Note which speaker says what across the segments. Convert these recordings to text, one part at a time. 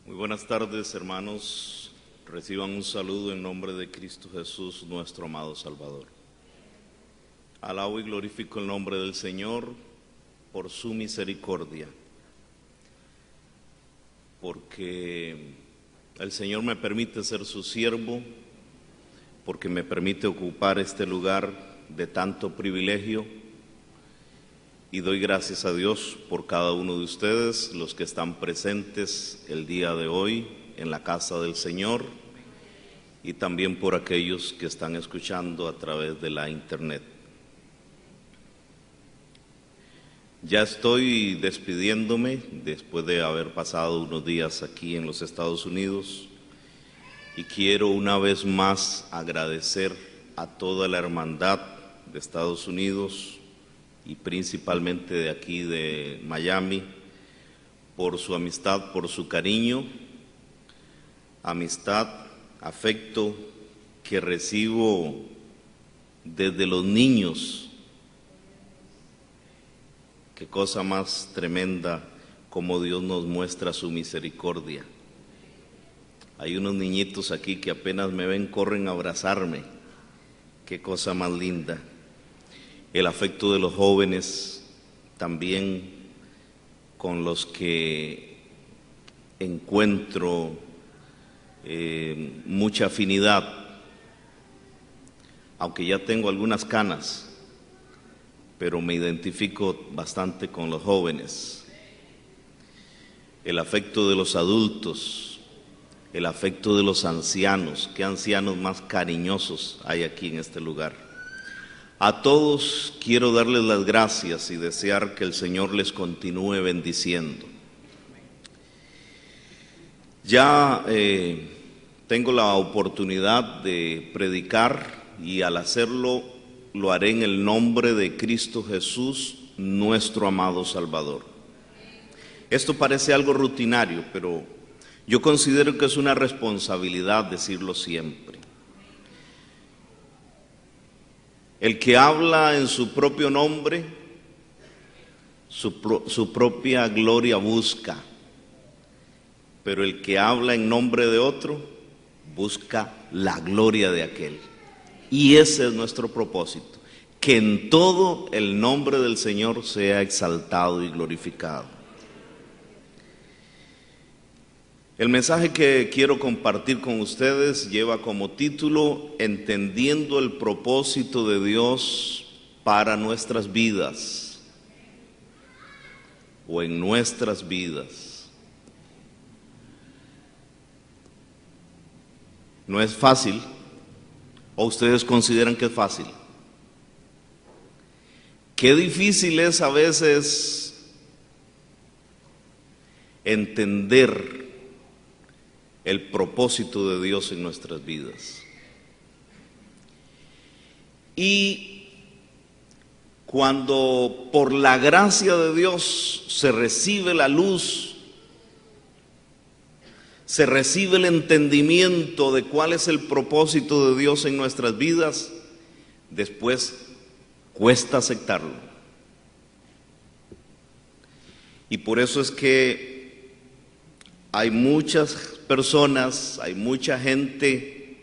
Speaker 1: Muy buenas tardes, hermanos. Reciban un saludo en nombre de Cristo Jesús, nuestro amado Salvador. Alabo y glorifico el nombre del Señor por su misericordia, porque el Señor me permite ser su siervo, porque me permite ocupar este lugar de tanto privilegio, y doy gracias a Dios por cada uno de ustedes, los que están presentes el día de hoy en la casa del Señor, y también por aquellos que están escuchando a través de la internet. Ya estoy despidiéndome después de haber pasado unos días aquí en los Estados Unidos, y quiero una vez más agradecer a toda la hermandad de Estados Unidos y principalmente de aquí de Miami por su amistad, por su cariño, amistad, afecto que recibo desde los niños. Qué cosa más tremenda como Dios nos muestra su misericordia. Hay unos niñitos aquí que apenas me ven, corren a abrazarme. Qué cosa más linda. El afecto de los jóvenes también, con los que encuentro mucha afinidad, aunque ya tengo algunas canas, pero me identifico bastante con los jóvenes. El afecto de los adultos, el afecto de los ancianos. Qué ancianos más cariñosos hay aquí en este lugar. A todos quiero darles las gracias y desear que el Señor les continúe bendiciendo. Ya tengo la oportunidad de predicar, y al hacerlo lo haré en el nombre de Cristo Jesús, nuestro amado Salvador. Esto parece algo rutinario, pero yo considero que es una responsabilidad decirlo siempre. El que habla en su propio nombre, su propia gloria busca, pero el que habla en nombre de otro, busca la gloria de aquel. Y ese es nuestro propósito, que en todo el nombre del Señor sea exaltado y glorificado. El mensaje que quiero compartir con ustedes lleva como título Entendiendo el propósito de Dios para nuestras vidas, o en nuestras vidas. No es fácil, o ustedes consideran que es fácil. Qué difícil es a veces entender el propósito de Dios en nuestras vidas. Y cuando por la gracia de Dios se recibe la luz, se recibe el entendimiento de cuál es el propósito de Dios en nuestras vidas, después cuesta aceptarlo. Y por eso es que hay muchas personas, hay mucha gente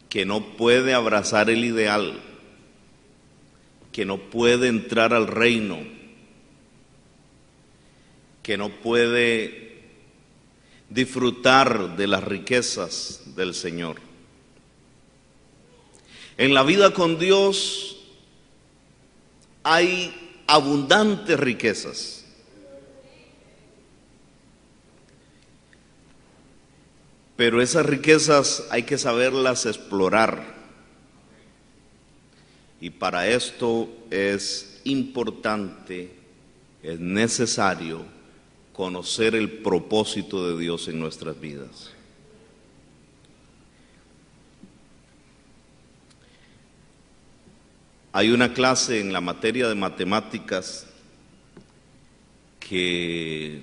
Speaker 1: que no puede abrazar el ideal, que no puede entrar al reino, que no puede disfrutar de las riquezas del Señor. En la vida con Dios hay abundantes riquezas. Pero esas riquezas hay que saberlas explorar. Y para esto es importante, es necesario conocer el propósito de Dios en nuestras vidas. Hay una clase en la materia de matemáticas que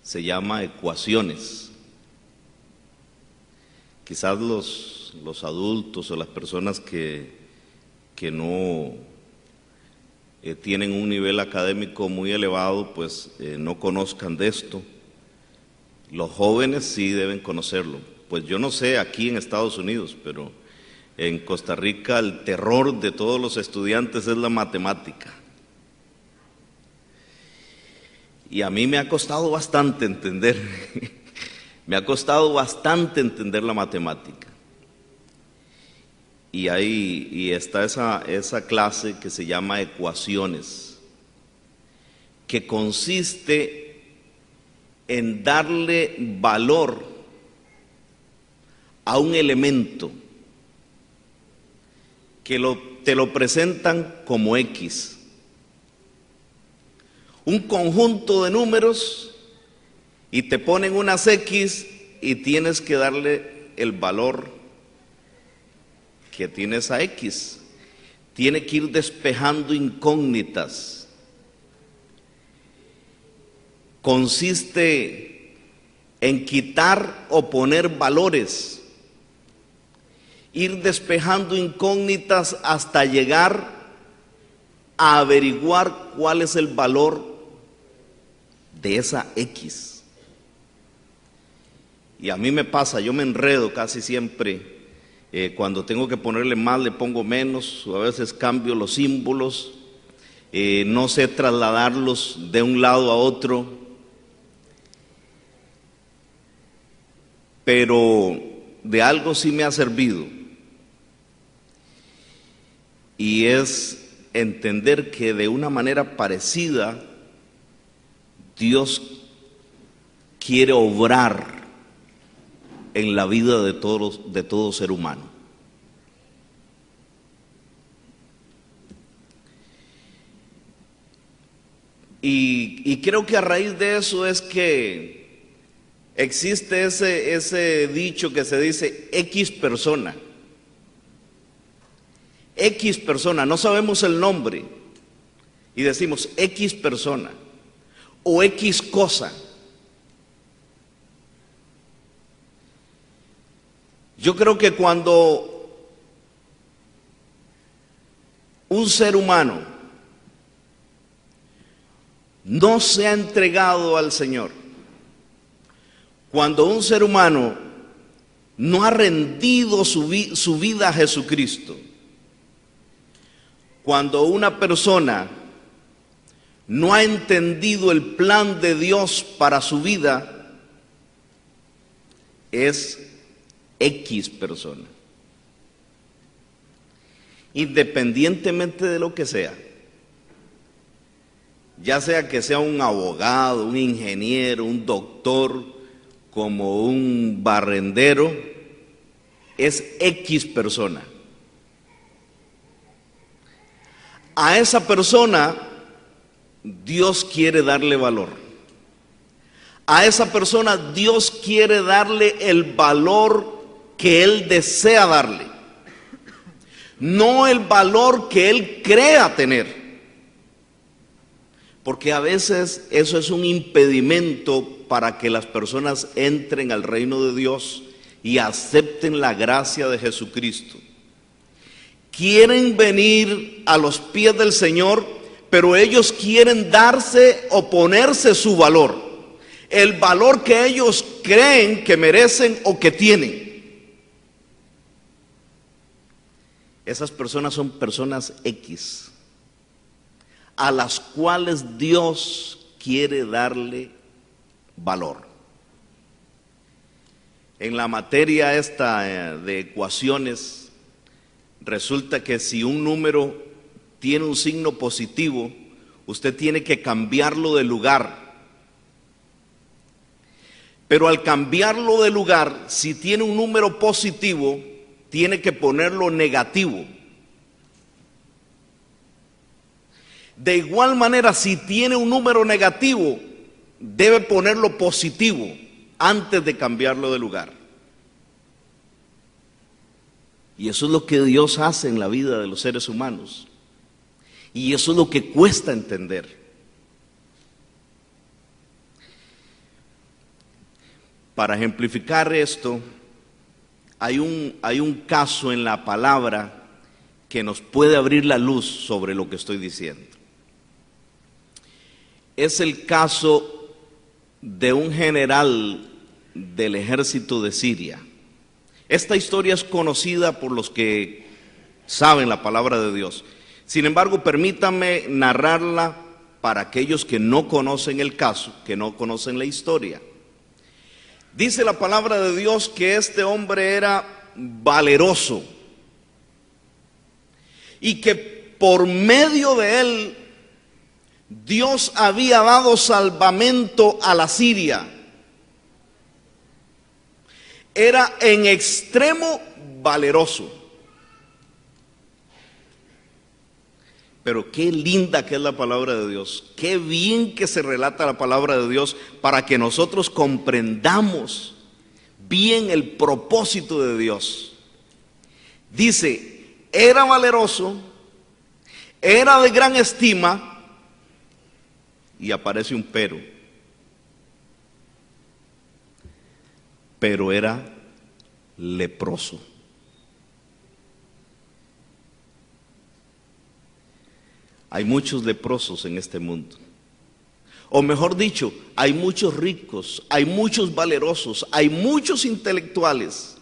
Speaker 1: se llama ecuaciones. Quizás los adultos o las personas que no tienen un nivel académico muy elevado, pues no conozcan de esto. Los jóvenes sí deben conocerlo. Pues yo no sé aquí en Estados Unidos, pero en Costa Rica el terror de todos los estudiantes es la matemática. Y a mí me ha costado bastante entender, me ha costado bastante entender la matemática. Y está esa clase que se llama ecuaciones, que consiste en darle valor a un elemento que te lo presentan como X. Un conjunto de números y te ponen unas X y tienes que darle el valor que tiene esa X. Tiene que ir despejando incógnitas. Consiste en quitar o poner valores, ir despejando incógnitas hasta llegar a averiguar cuál es el valor de esa X. Y a mí me pasa, yo me enredo casi siempre, cuando tengo que ponerle más le pongo menos, o a veces cambio los símbolos, no sé trasladarlos de un lado a otro, pero de algo sí me ha servido, y es entender que de una manera parecida Dios quiere obrar en la vida de todo ser humano. Y creo que a raíz de eso es que existe ese dicho que se dice X persona. X persona, no sabemos el nombre y decimos X persona o X cosa. Yo creo que cuando un ser humano no se ha entregado al Señor, cuando un ser humano no ha rendido su vida a Jesucristo, cuando una persona no ha entendido el plan de Dios para su vida, es X persona. Independientemente de lo que sea, ya sea que sea un abogado, un ingeniero, un doctor, como un barrendero, es X persona. A esa persona Dios quiere darle valor. A esa persona Dios quiere darle el valor que Él desea darle, no el valor que Él crea tener. Porque a veces eso es un impedimento para que las personas entren al reino de Dios y acepten la gracia de Jesucristo. Quieren venir a los pies del Señor, pero ellos quieren darse o ponerse su valor, el valor que ellos creen que merecen o que tienen. Esas personas son personas X, a las cuales Dios quiere darle valor. En la materia esta de ecuaciones, resulta que si un número tiene un signo positivo, usted tiene que cambiarlo de lugar. Pero al cambiarlo de lugar, si tiene un número positivo, tiene que ponerlo negativo. De igual manera, si tiene un número negativo, debe ponerlo positivo antes de cambiarlo de lugar. Y eso es lo que Dios hace en la vida de los seres humanos. Y eso es lo que cuesta entender. Para ejemplificar esto, hay un caso en la palabra que nos puede abrir la luz sobre lo que estoy diciendo. Es el caso de un general del ejército de Siria. Esta historia es conocida por los que saben la palabra de Dios. Sin embargo, permítanme narrarla para aquellos que no conocen el caso, que no conocen la historia. Dice la palabra de Dios que este hombre era valeroso y que por medio de él Dios había dado salvamento a la Siria. Era en extremo valeroso. Pero qué linda que es la palabra de Dios, qué bien que se relata la palabra de Dios para que nosotros comprendamos bien el propósito de Dios. Dice, era valeroso, era de gran estima, y aparece un pero era leproso. Hay muchos leprosos en este mundo. O mejor dicho, hay muchos ricos, hay muchos valerosos, hay muchos intelectuales,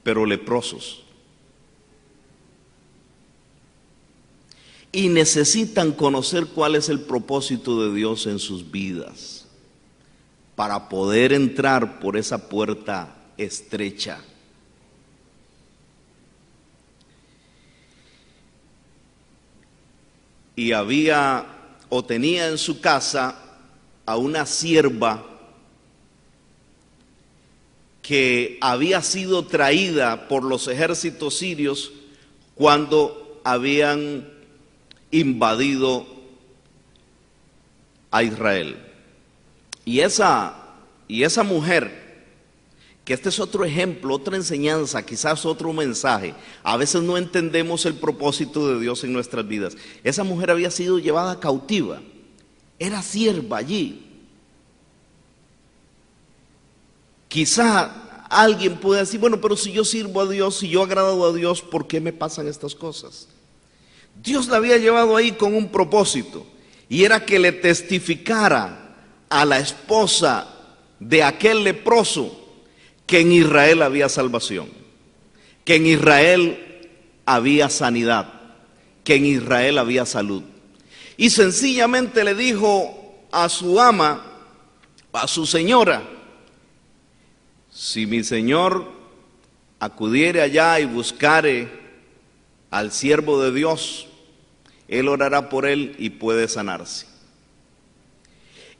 Speaker 1: pero leprosos. Y necesitan conocer cuál es el propósito de Dios en sus vidas para poder entrar por esa puerta estrecha. Y había o tenía en su casa a una sierva que había sido traída por los ejércitos sirios cuando habían invadido a Israel. Y esa mujer, que este es otro ejemplo, otra enseñanza, quizás otro mensaje. A veces no entendemos el propósito de Dios en nuestras vidas. Esa mujer había sido llevada cautiva, era sierva allí. Quizá alguien puede decir, bueno, pero si yo sirvo a Dios, si yo agrado a Dios, ¿por qué me pasan estas cosas? Dios la había llevado ahí con un propósito, y era que le testificara a la esposa de aquel leproso que en Israel había salvación, que en Israel había sanidad, que en Israel había salud. Y sencillamente le dijo a su ama, a su señora, si mi señor acudiere allá y buscare al siervo de Dios, él orará por él y puede sanarse.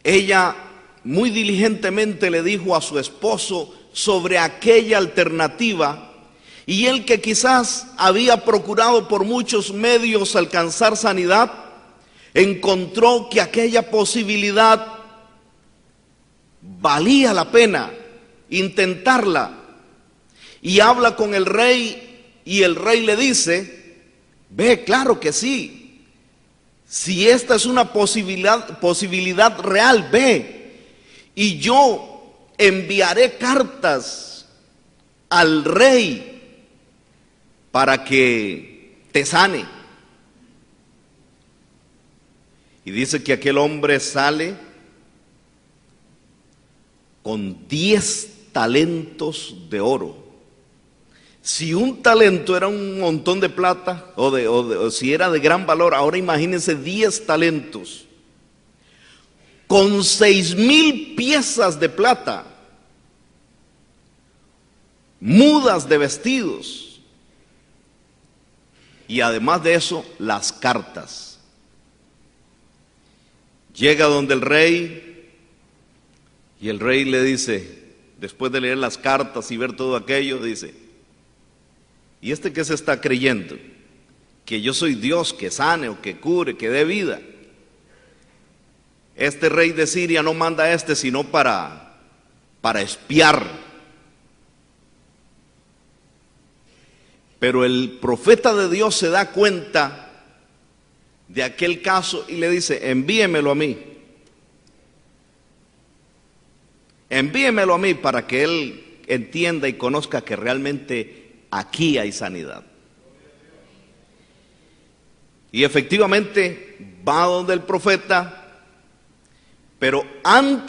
Speaker 1: Ella muy diligentemente le dijo a su esposo sobre aquella alternativa, y él, que quizás había procurado por muchos medios alcanzar sanidad, encontró que aquella posibilidad valía la pena intentarla, y habla con el rey, y el rey le dice, ve, claro que sí, si esta es una posibilidad real, ve, y yo enviaré cartas al rey para que te sane. Y dice que aquel hombre sale con 10 talentos de oro. Si un talento era un montón de plata, o si era de gran valor, ahora imagínense 10 talentos, con 6,000 piezas de plata, mudas de vestidos, y además de eso, las cartas. Llega donde el rey, y el rey le dice, después de leer las cartas y ver todo aquello, dice, ¿y este qué se está creyendo? ¿Que yo soy Dios que sane o que cure, que dé vida? Este rey de Siria no manda a este sino para espiar. Pero el profeta de Dios se da cuenta de aquel caso y le dice, envíemelo a mí. Envíemelo a mí para que él entienda y conozca que realmente aquí hay sanidad. Y efectivamente va donde el profeta, pero antes